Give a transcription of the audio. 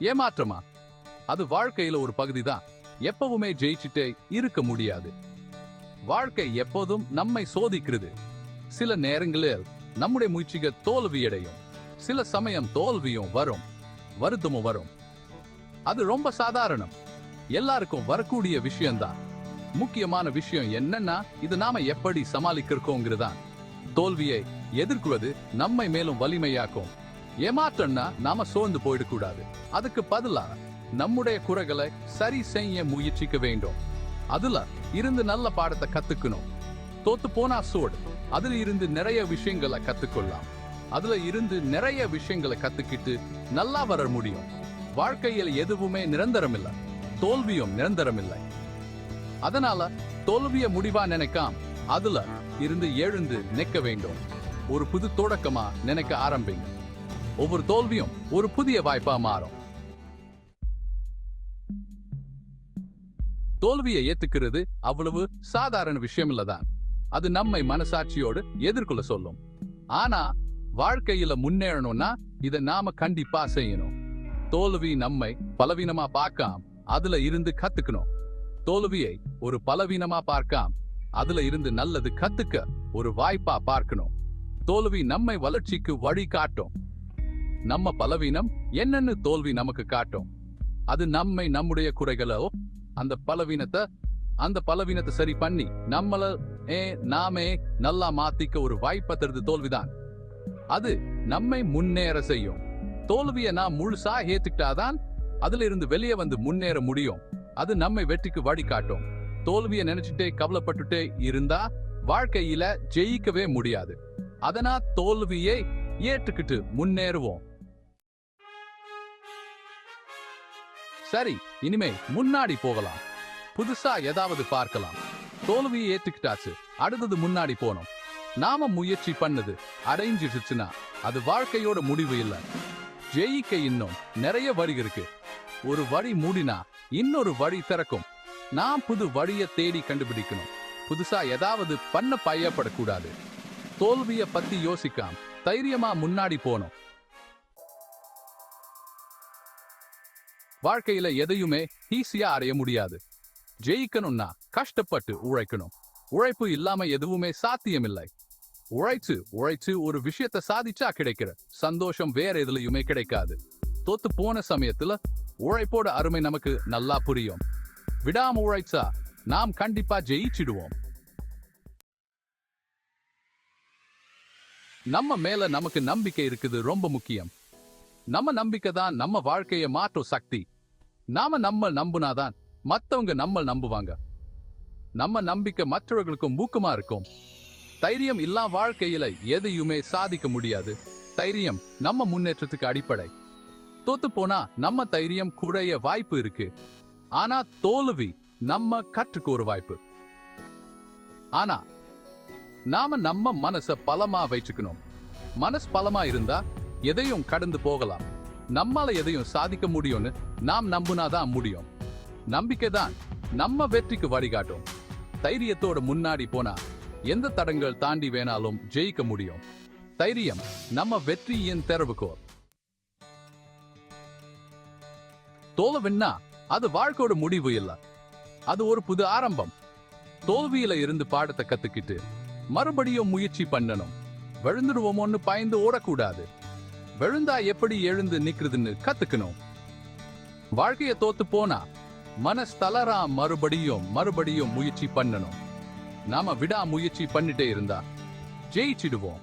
ஏமாற்றமா? அது வாழ்க்கையில ஒரு பகுதிதான். எப்பவுமே ஜெயிச்சுட்டே இருக்க முடியாது. வாழ்க்கை எப்போதும் நம்மை சோதிக்கிறது. சில நேரங்களில் நம்முடைய முயற்சிகள் தோல்வியடையும். சில சமயம் தோல்வியும் வரும், வருத்தமும் வரும். அது ரொம்ப சாதாரணம். எல்லாருக்கும் வரக்கூடிய விஷயம்தான். முக்கியமான விஷயம் என்னன்னா, இது நாம எப்படி சமாளிக்கிறோங்கிறதான். தோல்வியை எதிர்க்குவது நம்மை மேலும் வலிமையாக்கும். ஏமாற்றம்னா நாம சோர்ந்து போயிடக்கூடாது. அதுக்கு பதிலா நம்முடைய குறைகளை சரி செய்ய முயற்சிக்க வேண்டும். அதுல இருந்து நல்ல பாடத்தை கத்துக்கணும். தோத்து போனா சோடு, அதுல இருந்து நிறைய விஷயங்களை கத்துக்கொள்ளலாம். அதுல இருந்து நிறைய விஷயங்களை கத்துக்கிட்டு நல்லா வர முடியும். வாழ்க்கையில் எதுவுமே நிரந்தரம் இல்லை, தோல்வியும் நிரந்தரம் இல்லை. அதனால தோல்விய முடிவா நினைக்காம அதுல இருந்து எழுந்து நிற்க வேண்டும். ஒரு புது தொடக்கமா நினைக்க ஆரம்பிங்க. ஒவ்வொரு தோல்வியும் ஒரு புதிய வாய்ப்பா மாறும். தோல்வியை ஏத்துக்கிறது அவ்வளவு சாதாரண விஷயம் இல்லதான். அது நம்மை மனசாட்சியோடு எதிர்கொள்ள சொல்லும். ஆனா வாழ்க்கையில முன்னேறணும்னா இதை நாம கண்டிப்பா செய்யணும். தோல்வி நம்மை பலவீனமா பார்க்காம அதுல இருந்து கத்துக்கணும். தோல்வியை ஒரு பலவீனமா பார்க்காம அதுல இருந்து நல்லது கத்துக்க ஒரு வாய்ப்பா பார்க்கணும். தோல்வி நம்மை வளர்ச்சிக்கு வழி காட்டும். நம்ம பலவீனம் என்னன்னு தோல்வி நமக்கு காட்டும். அது நம்மை நம்முடைய குறைகளோ அந்த பலவீனத்தை சரி பண்ணி நாமே நல்லா மாத்திக்க ஒரு வாய்ப்பை தருது தோல்விதான். அது நம்மை முன்னேற செய்யும். தோல்வியை நாம் முழுசா ஏத்துக்கிட்டாதான் அதுல இருந்து வெளியே வந்து முன்னேற முடியும். அது நம்மை வெற்றிக்கு வழி காட்டும். தோல்வியை நினைச்சுட்டே கவலைப்பட்டுட்டே இருந்தா வாழ்க்கையில ஜெயிக்கவே முடியாது. அதனால் தோல்வியை ஏற்றுக்கிட்டு முன்னேறுவோம். சரி, இனிமே முன்னாடி போகலாம். புதுசா ஏதாவது பார்க்கலாம். தோல்வியை ஏத்துக்கிட்டாச்சு, அடுத்தது முன்னாடி போனோம். நாம முயற்சி பண்ணது அடைஞ்சிடுச்சுன்னா அது வாழ்க்கையோட முடிவு இல்லை. ஜெயிக்க இன்னும் நிறைய வழி இருக்கு. ஒரு வழி மூடினா இன்னொரு வழி திறக்கும். நாம் புது வழியை தேடி கண்டுபிடிக்கணும். புதுசா ஏதாவது பண்ண பயப்படக்கூடாது. தோல்வியை பத்தி யோசிக்காம தைரியமா முன்னாடி போனோம். வாழ்க்கையில எதையுமே ஈஸியா அடைய முடியாது. ஜெயிக்கணும்னா கஷ்டப்பட்டு உழைக்கணும். உழைப்பு இல்லாம எதுவுமே சாத்தியமில்லை. உழைச்சு ஒரு விஷயத்தை சாதிச்சா கிடைக்கிற சந்தோஷம் வேற எதுலயுமே கிடைக்காது. தோத்து போன சமயத்துல உழைப்போட அருமை நமக்கு நல்லா புரியும். விடாம உழைச்சா நாம் கண்டிப்பா ஜெயிச்சிடுவோம். நம்ம மேல நமக்கு நம்பிக்கை இருக்குது ரொம்ப முக்கியம். நம்ம நம்பிக்கை தான் நம்ம வாழ்க்கையை மாற்றும் சக்தி. நாம நம்ம நம்புனாதான் மத்தவங்க நம்ம நம்புவாங்க. நம்ம நம்பிக்கை மற்றவர்களுக்கும் ஊக்கமா இருக்கும். தைரியம் இல்லா வாழ்க்கையில எதையுமே சாதிக்க முடியாது. தைரியம் நம்ம முன்னேற்றத்துக்கு அடிப்படை. தோத்து போனா நம்ம தைரியம் குறைய வாய்ப்பு இருக்கு. ஆனா தோல்வி நம்ம கற்றுக்கு ஒரு வாய்ப்பு. ஆனா நாம நம்ம மனச பலமா வச்சுக்கணும். மனசு பலமா இருந்தா எதையும் கடந்து போகலாம். நம்மால எதையும் சாதிக்க முடியும்னு நாம் நம்புனாதான் முடியும். நம்பிக்கை தான் நம்ம வெற்றிக்கு வழிகாட்டும். தைரியத்தோட முன்னாடி போனா எந்த தடங்கள் தாண்டி வேணாலும் ஜெயிக்க முடியும். தைரியம் நம்ம வெற்றியின் திறவுகோல். தோல்வின்னா அது வாழ்க்கையோட முடிவு இல்ல, அது ஒரு புது ஆரம்பம். தோல்வியில இருந்து பாடத்தை கத்துக்கிட்டு மறுபடியும் முயற்சி பண்ணணும். விழுந்துடுவோமோன்னு பயந்து ஓடக்கூடாது. விழுந்தா எப்படி எழுந்து நிக்கிறதுன்னு கத்துக்கணும். வாழ்க்கைய தோத்து போனா மனசு தளரா மறுபடியும் முயற்சி பண்ணணும். நாம விடா முயற்சி பண்ணிட்டே இருந்தா ஜெயிச்சிடுவோம்.